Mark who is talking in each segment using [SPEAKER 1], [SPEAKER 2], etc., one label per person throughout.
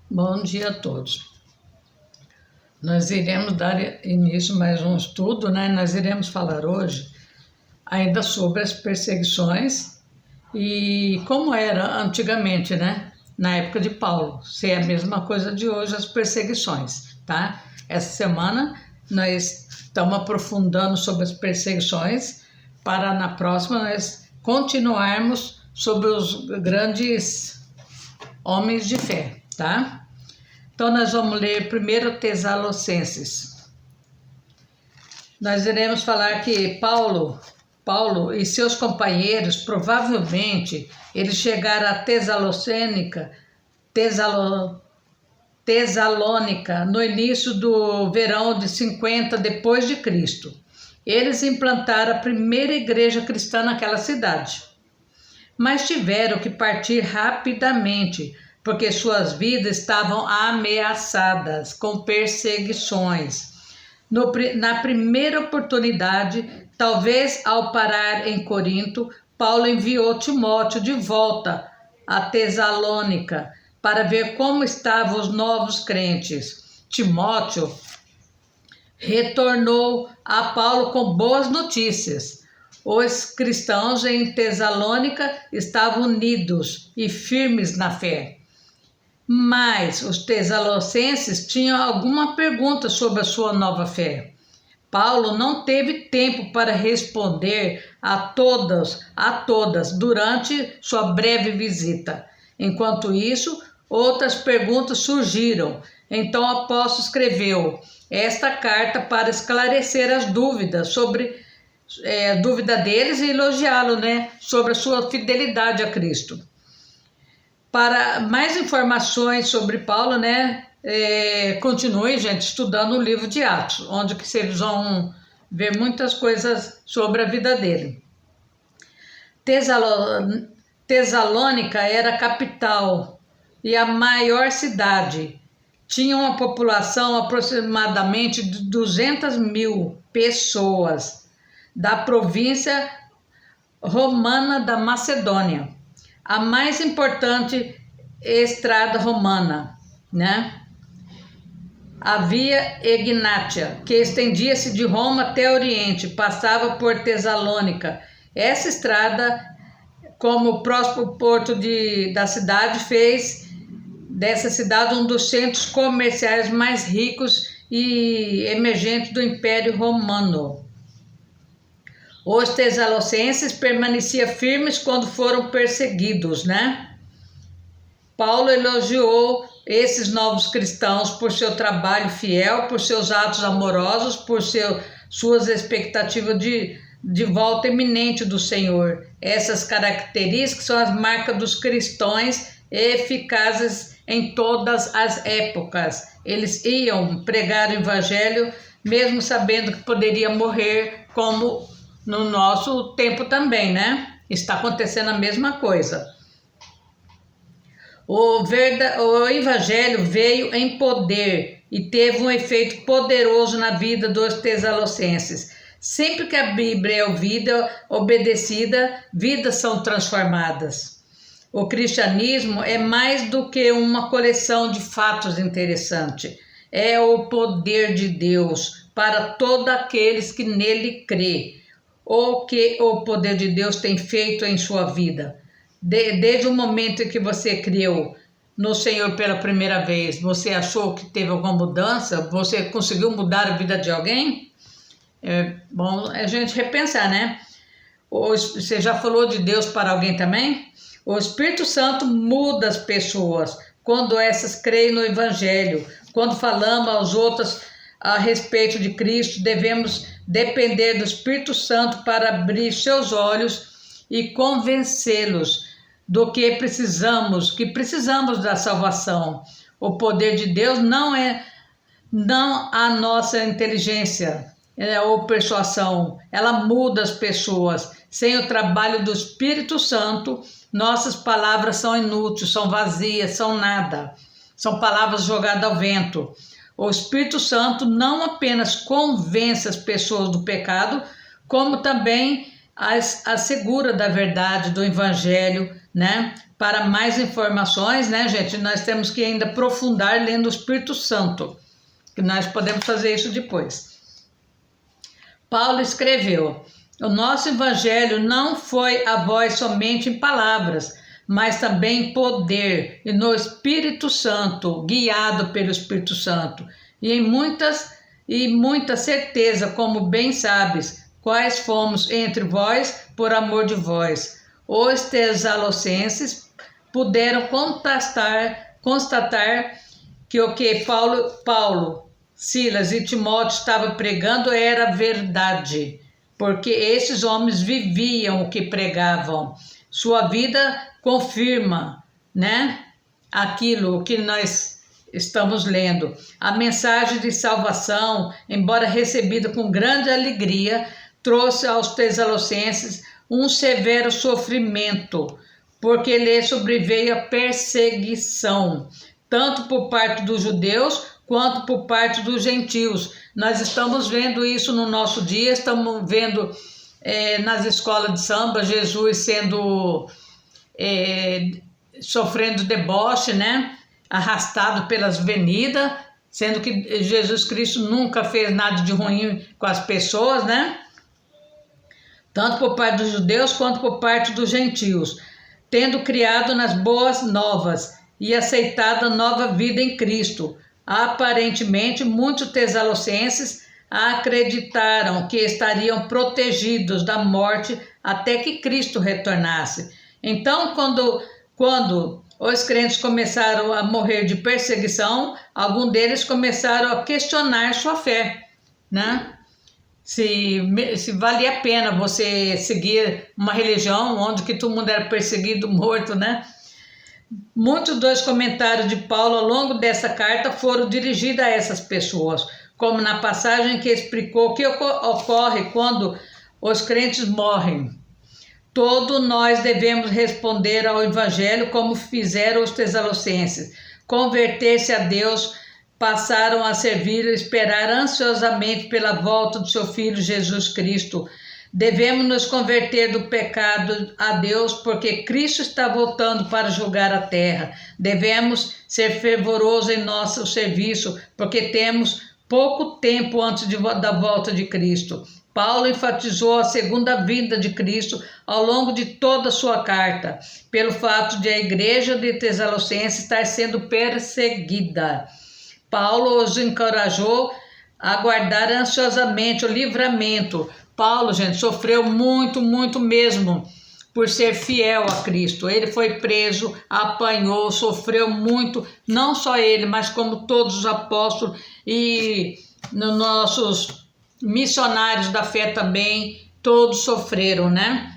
[SPEAKER 1] Bom dia a todos. Nós iremos dar início a mais um estudo, né? Nós iremos falar hoje ainda sobre as perseguições e como era antigamente, né? Na época de Paulo, se é a mesma coisa de hoje, as perseguições, tá? Essa semana nós estamos aprofundando sobre as perseguições para na próxima nós continuarmos sobre os grandes homens de fé, tá? Então, nós vamos ler 1 Tessalonicenses. Nós iremos falar que Paulo e seus companheiros, provavelmente, eles chegaram a Tesalônica no início do verão de 50 depois de Cristo. Eles implantaram a primeira igreja cristã naquela cidade, mas tiveram que partir rapidamente, porque suas vidas estavam ameaçadas com perseguições. Na primeira oportunidade, talvez ao parar em Corinto, Paulo enviou Timóteo de volta a Tessalônica para ver como estavam os novos crentes. Timóteo retornou a Paulo com boas notícias. Os cristãos em Tessalônica estavam unidos e firmes na fé. Mas os tessalonicenses tinham alguma pergunta sobre a sua nova fé. Paulo não teve tempo para responder a todas durante sua breve visita. Enquanto isso, outras perguntas surgiram. Então o apóstolo escreveu esta carta para esclarecer as dúvidas dúvida deles e elogiá-lo, né, sobre a sua fidelidade a Cristo. Para mais informações sobre Paulo, né, continue, gente, estudando o livro de Atos, onde que vocês vão ver muitas coisas sobre a vida dele. Tessalônica era a capital e a maior cidade. Tinha uma população aproximadamente de 200.000 pessoas da província romana da Macedônia. A mais importante estrada romana, né? A Via Egnatia, que estendia-se de Roma até o Oriente, passava por Tessalônica. Essa estrada, como o próximo porto da cidade, fez dessa cidade um dos centros comerciais mais ricos e emergentes do Império Romano. Os tessalonicenses permaneciam firmes quando foram perseguidos, né? Paulo elogiou esses novos cristãos por seu trabalho fiel, por seus atos amorosos, por suas expectativas de volta iminente do Senhor. Essas características são as marcas dos cristãos eficazes em todas as épocas. Eles iam pregar o evangelho mesmo sabendo que poderia morrer, como no nosso tempo também, né? Está acontecendo a mesma coisa. O evangelho veio em poder e teve um efeito poderoso na vida dos tessalonicenses. Sempre que a Bíblia é ouvida, obedecida, vidas são transformadas. O cristianismo é mais do que uma coleção de fatos interessantes. É o poder de Deus para todos aqueles que nele crê. O que o poder de Deus tem feito em sua vida. Desde o momento em que você creu no Senhor pela primeira vez, você achou que teve alguma mudança? Você conseguiu mudar a vida de alguém? É bom a gente repensar, né? Você já falou de Deus para alguém também? O Espírito Santo muda as pessoas quando essas creem no Evangelho. Quando falamos aos outros a respeito de Cristo, devemos depender do Espírito Santo para abrir seus olhos e convencê-los do que precisamos da salvação. O poder de Deus não a nossa inteligência ou persuasão, ela muda as pessoas. Sem o trabalho do Espírito Santo, nossas palavras são inúteis, são vazias, são nada. São palavras jogadas ao vento. O Espírito Santo não apenas convence as pessoas do pecado, como também as assegura da verdade do Evangelho né? Para mais informações, né, gente, nós temos que ainda aprofundar lendo o Espírito Santo, que nós podemos fazer isso depois. Paulo escreveu: o nosso evangelho não foi a voz somente em palavras, mas também em poder e no Espírito Santo, guiado pelo Espírito Santo, e muita certeza, como bem sabes, quais fomos entre vós por amor de vós. Os Tessalonicenses puderam constatar que o que Paulo, Silas e Timóteo estavam pregando era verdade, porque esses homens viviam o que pregavam. Sua vida confirma, né, aquilo que nós estamos lendo. A mensagem de salvação, embora recebida com grande alegria, trouxe aos Tessalonicenses um severo sofrimento, porque lhe sobreveio a perseguição, tanto por parte dos judeus quanto por parte dos gentios. Nós estamos vendo isso no nosso dia, estamos vendo nas escolas de samba Jesus sendo sofrendo deboche, né? Arrastado pelas avenidas, sendo que Jesus Cristo nunca fez nada de ruim com as pessoas, né? Tanto por parte dos judeus quanto por parte dos gentios, tendo criado nas boas novas e aceitado a nova vida em Cristo. Aparentemente, muitos tessalonicenses acreditaram que estariam protegidos da morte até que Cristo retornasse. Então, quando os crentes começaram a morrer de perseguição, alguns deles começaram a questionar sua fé, né? Se valia a pena você seguir uma religião onde que todo mundo era perseguido, morto, né? Muitos dos comentários de Paulo ao longo dessa carta foram dirigidos a essas pessoas, como na passagem que explicou o que ocorre quando os crentes morrem. Todos nós devemos responder ao Evangelho como fizeram os Tessalonicenses. Converter-se a Deus, passaram a servir e esperar ansiosamente pela volta do seu Filho Jesus Cristo. Devemos nos converter do pecado a Deus, porque Cristo está voltando para julgar a terra. Devemos ser fervorosos em nosso serviço, porque temos pouco tempo antes da volta de Cristo. Paulo enfatizou a segunda vinda de Cristo ao longo de toda a sua carta, pelo fato de a igreja de Tessalonicenses estar sendo perseguida. Paulo os encorajou a aguardar ansiosamente o livramento. Paulo, gente, sofreu muito, muito mesmo por ser fiel a Cristo. Ele foi preso, apanhou, sofreu muito, não só ele, mas como todos os apóstolos e nossos missionários da fé também, todos sofreram, né?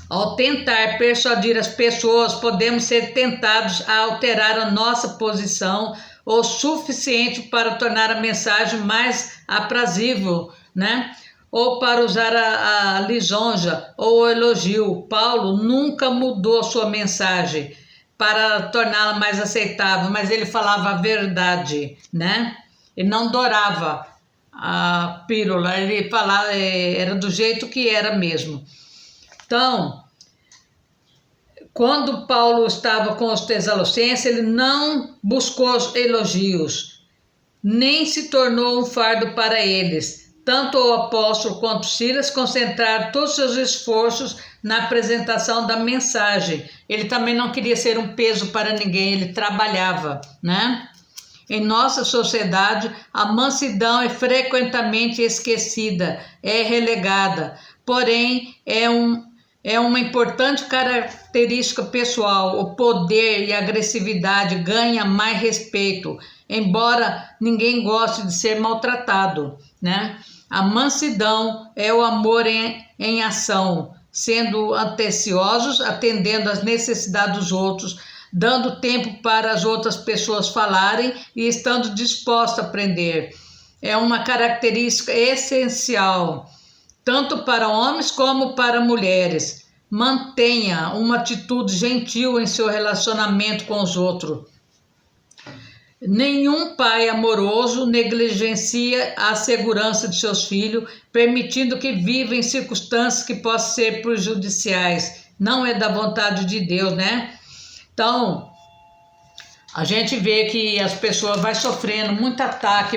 [SPEAKER 1] Ao tentar persuadir as pessoas, podemos ser tentados a alterar a nossa posição o suficiente para tornar a mensagem mais aprazível, né? Ou para usar a lisonja ou o elogio. Paulo nunca mudou sua mensagem para torná-la mais aceitável, mas ele falava a verdade, né? Ele não dourava a pílula, ele falava, era do jeito que era mesmo. Então, quando Paulo estava com os Tessalonicenses, ele não buscou elogios, nem se tornou um fardo para eles. Tanto o apóstolo quanto Silas concentraram todos os seus esforços na apresentação da mensagem. Ele também não queria ser um peso para ninguém, ele trabalhava, né? Em nossa sociedade, a mansidão é frequentemente esquecida, é relegada, porém é uma importante característica pessoal. O poder e a agressividade ganham mais respeito, embora ninguém goste de ser maltratado, né? A mansidão é o amor em ação, sendo atenciosos, atendendo às necessidades dos outros, dando tempo para as outras pessoas falarem e estando disposto a aprender. É uma característica essencial, tanto para homens como para mulheres. Mantenha uma atitude gentil em seu relacionamento com os outros. Nenhum pai amoroso negligencia a segurança de seus filhos, permitindo que vivam em circunstâncias que possam ser prejudiciais. não é da vontade de Deus, né? Então, a gente vê que as pessoas vão sofrendo muito ataque,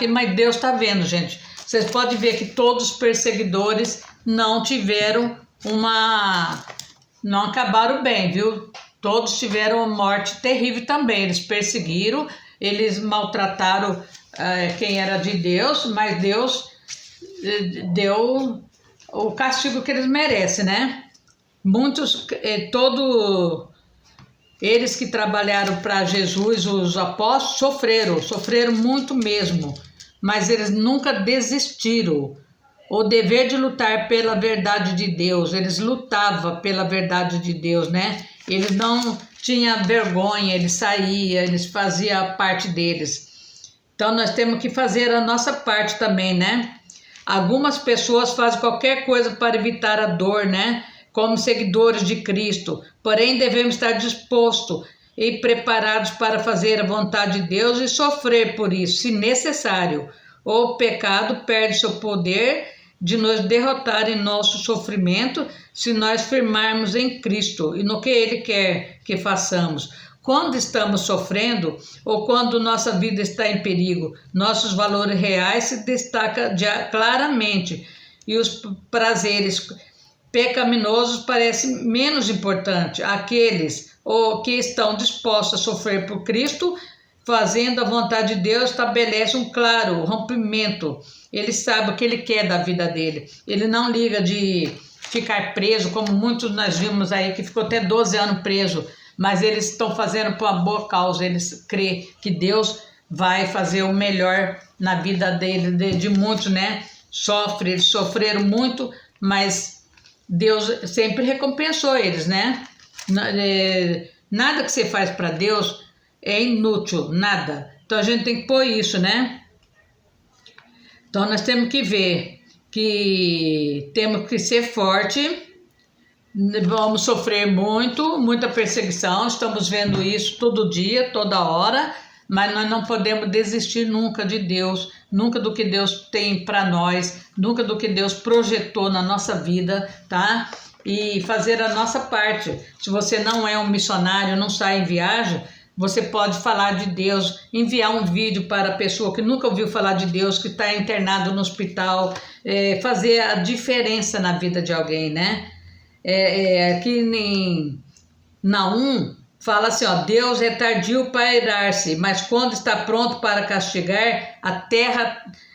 [SPEAKER 1] mas Deus está vendo, gente. Vocês podem ver que todos os perseguidores não tiveram não acabaram bem, viu? Todos tiveram uma morte terrível também. Eles perseguiram, eles maltrataram quem era de Deus, mas Deus deu o castigo que eles merecem, né? Eles que trabalharam para Jesus, os apóstolos, sofreram muito mesmo, mas eles nunca desistiram. O dever de lutar pela verdade de Deus, eles lutavam pela verdade de Deus, né? Eles não tinham vergonha, eles saíam, eles faziam a parte deles. Então nós temos que fazer a nossa parte também, né? Algumas pessoas fazem qualquer coisa para evitar a dor, né? Como seguidores de Cristo, porém devemos estar dispostos e preparados para fazer a vontade de Deus e sofrer por isso, se necessário. O pecado perde seu poder de nos derrotar em nosso sofrimento se nós firmarmos em Cristo e no que Ele quer que façamos. Quando estamos sofrendo ou quando nossa vida está em perigo, nossos valores reais se destacam claramente e os prazeres pecaminosos parecem menos importantes. Aqueles que estão dispostos a sofrer por Cristo, fazendo a vontade de Deus, estabelece um claro rompimento. Ele sabe o que ele quer da vida dele. Ele não liga de ficar preso, como muitos nós vimos aí, que ficou até 12 anos preso, mas eles estão fazendo por uma boa causa. Eles creem que Deus vai fazer o melhor na vida dele, de muitos, né? Eles sofreram muito, mas Deus sempre recompensou eles, né? Nada que você faz para Deus é inútil, nada. Então a gente tem que pôr isso, né? Então nós temos que ver que temos que ser forte, vamos sofrer muita perseguição, estamos vendo isso todo dia, toda hora, mas nós não podemos desistir nunca de Deus, nunca do que Deus tem para nós, nunca do que Deus projetou na nossa vida, tá? E fazer a nossa parte. Se você não é um missionário, não sai em viagem, você pode falar de Deus, enviar um vídeo para a pessoa que nunca ouviu falar de Deus, que está internado no hospital, fazer a diferença na vida de alguém, né? Aqui em Naum fala assim, ó, Deus é tardio para irar-se, mas quando está pronto para castigar, até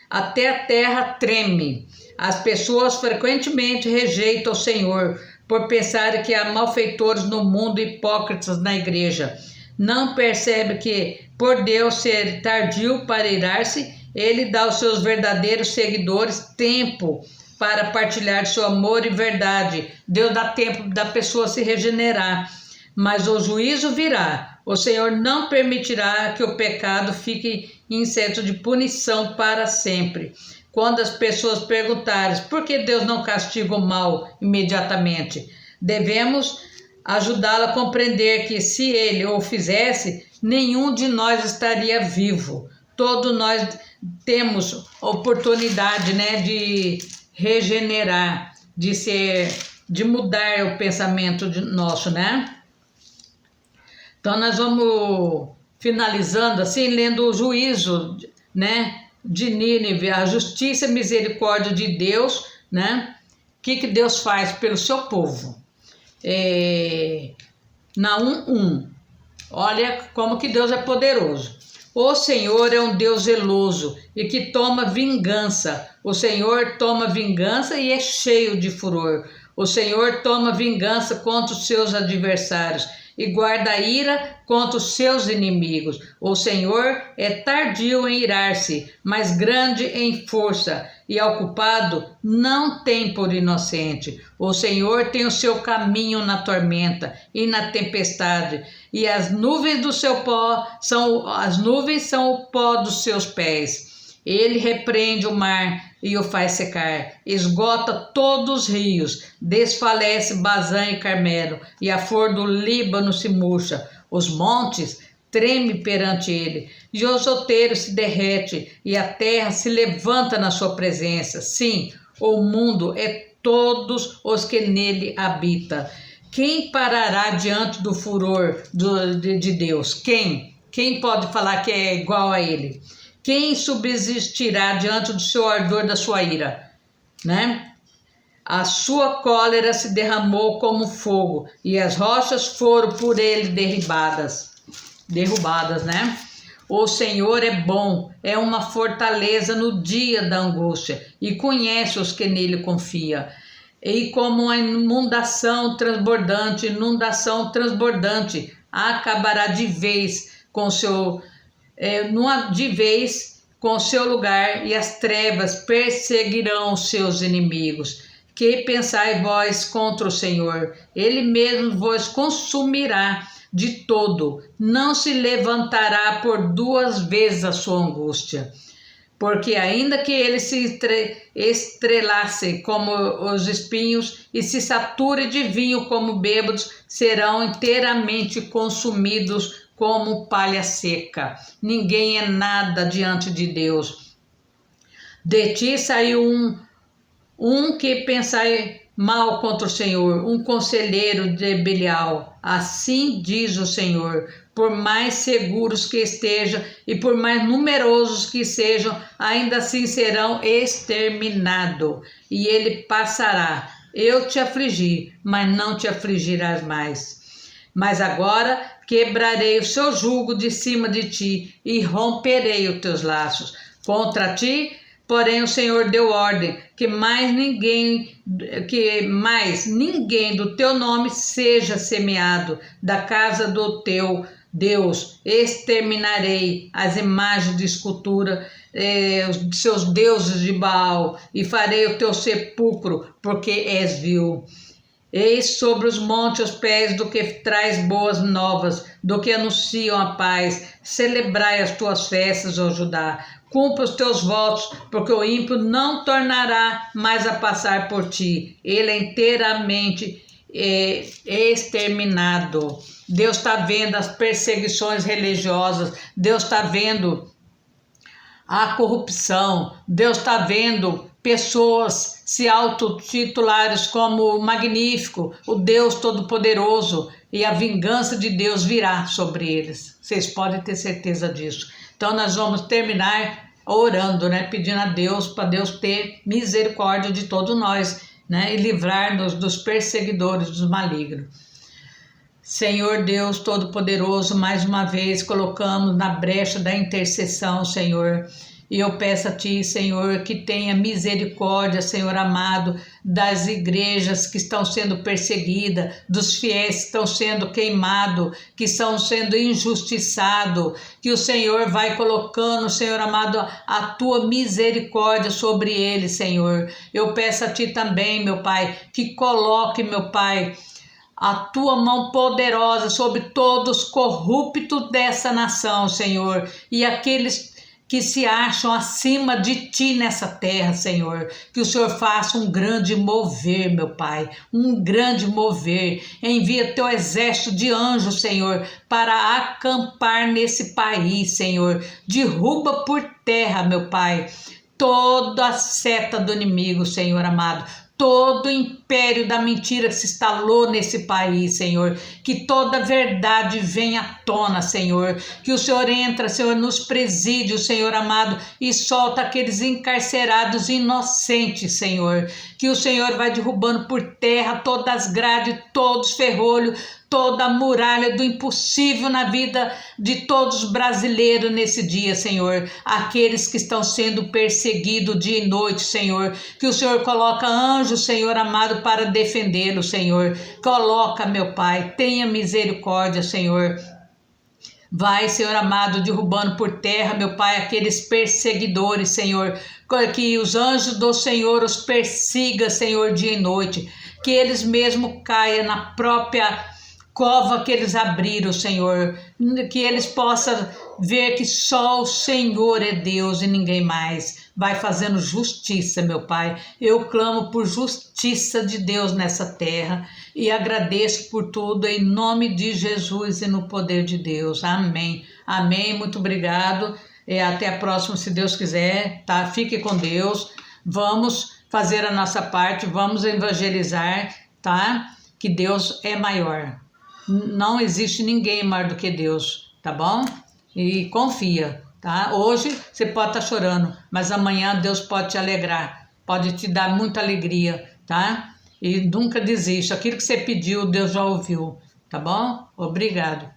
[SPEAKER 1] a terra treme. As pessoas frequentemente rejeitam o Senhor por pensarem que há malfeitores no mundo e hipócritas na igreja. Não percebe que, por Deus ser tardio para irar-se, Ele dá aos seus verdadeiros seguidores tempo para partilhar seu amor e verdade. Deus dá tempo da pessoa se regenerar, mas o juízo virá. O Senhor não permitirá que o pecado fique em centro de punição para sempre. Quando as pessoas perguntarem por que Deus não castiga o mal imediatamente, devemos ajudá-la a compreender que se Ele o fizesse, nenhum de nós estaria vivo. Todos nós temos oportunidade, né, de regenerar, de mudar o pensamento nosso, né? Então nós vamos finalizando assim, lendo o juízo, né, de Nínive, a justiça e misericórdia de Deus, né? O que Deus faz pelo seu povo? Naum 1. Olha como que Deus é poderoso. O Senhor é um Deus zeloso e que toma vingança. O Senhor toma vingança e é cheio de furor. O Senhor toma vingança contra os seus adversários e guarda a ira contra os seus inimigos. O Senhor é tardio em irar-se, mas grande em força, e ao culpado não tem por inocente. O Senhor tem o seu caminho na tormenta e na tempestade, e as nuvens do seu pó são o pó dos seus pés. Ele repreende o mar e o faz secar, esgota todos os rios, desfalece Bazã e Carmelo, e a flor do Líbano se murcha. Os montes tremem perante ele, e os outeiros se derrete, e a terra se levanta na sua presença. Sim, o mundo é todos os que nele habitam. Quem parará diante do furor de Deus? Quem? Quem pode falar que é igual a ele? Quem subsistirá diante do seu ardor, da sua ira? Né? A sua cólera se derramou como fogo, e as rochas foram por ele derrubadas, né? O Senhor é bom, é uma fortaleza no dia da angústia, e conhece os que nele confiam. E como uma inundação transbordante, acabará de vez com seu lugar, e as trevas perseguirão os seus inimigos. Que pensai vós contra o Senhor? Ele mesmo vos consumirá de todo, não se levantará por duas vezes a sua angústia. Porque ainda que ele se estrelasse como os espinhos e se sature de vinho como bêbados, serão inteiramente consumidos como palha seca. Ninguém é nada diante de Deus. De ti saiu um que pensai mal contra o Senhor, um conselheiro de Belial. Assim diz o Senhor: por mais seguros que estejam e por mais numerosos que sejam, ainda assim serão exterminados. E ele passará. Eu te afligi, mas não te afligirás mais. Mas agora quebrarei o seu jugo de cima de ti e romperei os teus laços. Contra ti, porém, o Senhor deu ordem que mais ninguém do teu nome seja semeado da casa do teu Deus. Exterminarei as imagens de escultura, os seus deuses de Baal, e farei o teu sepulcro, porque és vil. Eis sobre os montes os pés do que traz boas novas, do que anunciam a paz. Celebrai as tuas festas, ó Judá. Cumpra os teus votos, porque o ímpio não tornará mais a passar por ti. Ele é inteiramente exterminado. Deus está vendo as perseguições religiosas. Deus está vendo a corrupção. Deus está vendo pessoas se autotitulares como o Magnífico, o Deus Todo-Poderoso, e a vingança de Deus virá sobre eles. Vocês podem ter certeza disso. Então nós vamos terminar orando, né? Pedindo a Deus, para Deus ter misericórdia de todos nós, né? E livrar-nos dos perseguidores, dos malignos. Senhor Deus Todo-Poderoso, mais uma vez colocamos na brecha da intercessão, Senhor. E eu peço a Ti, Senhor, que tenha misericórdia, Senhor amado, das igrejas que estão sendo perseguidas, dos fiéis que estão sendo queimados, que estão sendo injustiçados, que o Senhor vai colocando, Senhor amado, a Tua misericórdia sobre eles, Senhor. Eu peço a Ti também, meu Pai, que coloque, meu Pai, a Tua mão poderosa sobre todos os corruptos dessa nação, Senhor, e aqueles que se acham acima de Ti nessa terra, Senhor. Que o Senhor faça um grande mover, meu Pai, um grande mover. Envia Teu exército de anjos, Senhor, para acampar nesse país, Senhor. Derruba por terra, meu Pai, toda a seta do inimigo, Senhor amado. Todo o império da mentira que se instalou nesse país, Senhor. Que toda a verdade venha à tona, Senhor. Que o Senhor entra, Senhor, nos presídios, Senhor amado, e solta aqueles encarcerados inocentes, Senhor. Que o Senhor vai derrubando por terra todas as grades, todos os ferrolhos, toda a muralha do impossível na vida de todos os brasileiros nesse dia, Senhor. Aqueles que estão sendo perseguidos dia e noite, Senhor. Que o Senhor coloca anjos, Senhor amado, para defendê-los, Senhor. Coloca, meu Pai, tenha misericórdia, Senhor. Vai, Senhor amado, derrubando por terra, meu Pai, aqueles perseguidores, Senhor. Que os anjos do Senhor os persiga, Senhor, dia e noite. Que eles mesmo caiam na própria cova que eles abriram, Senhor, que eles possam ver que só o Senhor é Deus e ninguém mais. Vai fazendo justiça, meu Pai. Eu clamo por justiça de Deus nessa terra e agradeço por tudo em nome de Jesus e no poder de Deus. Amém. Amém. Muito obrigado. Até a próxima, se Deus quiser, tá? Fique com Deus. Vamos fazer a nossa parte, vamos evangelizar, tá? Que Deus é maior. Não existe ninguém maior do que Deus, tá bom? E confia, tá? Hoje você pode estar chorando, mas amanhã Deus pode te alegrar, pode te dar muita alegria, tá? E nunca desista. Aquilo que você pediu, Deus já ouviu, tá bom? Obrigado.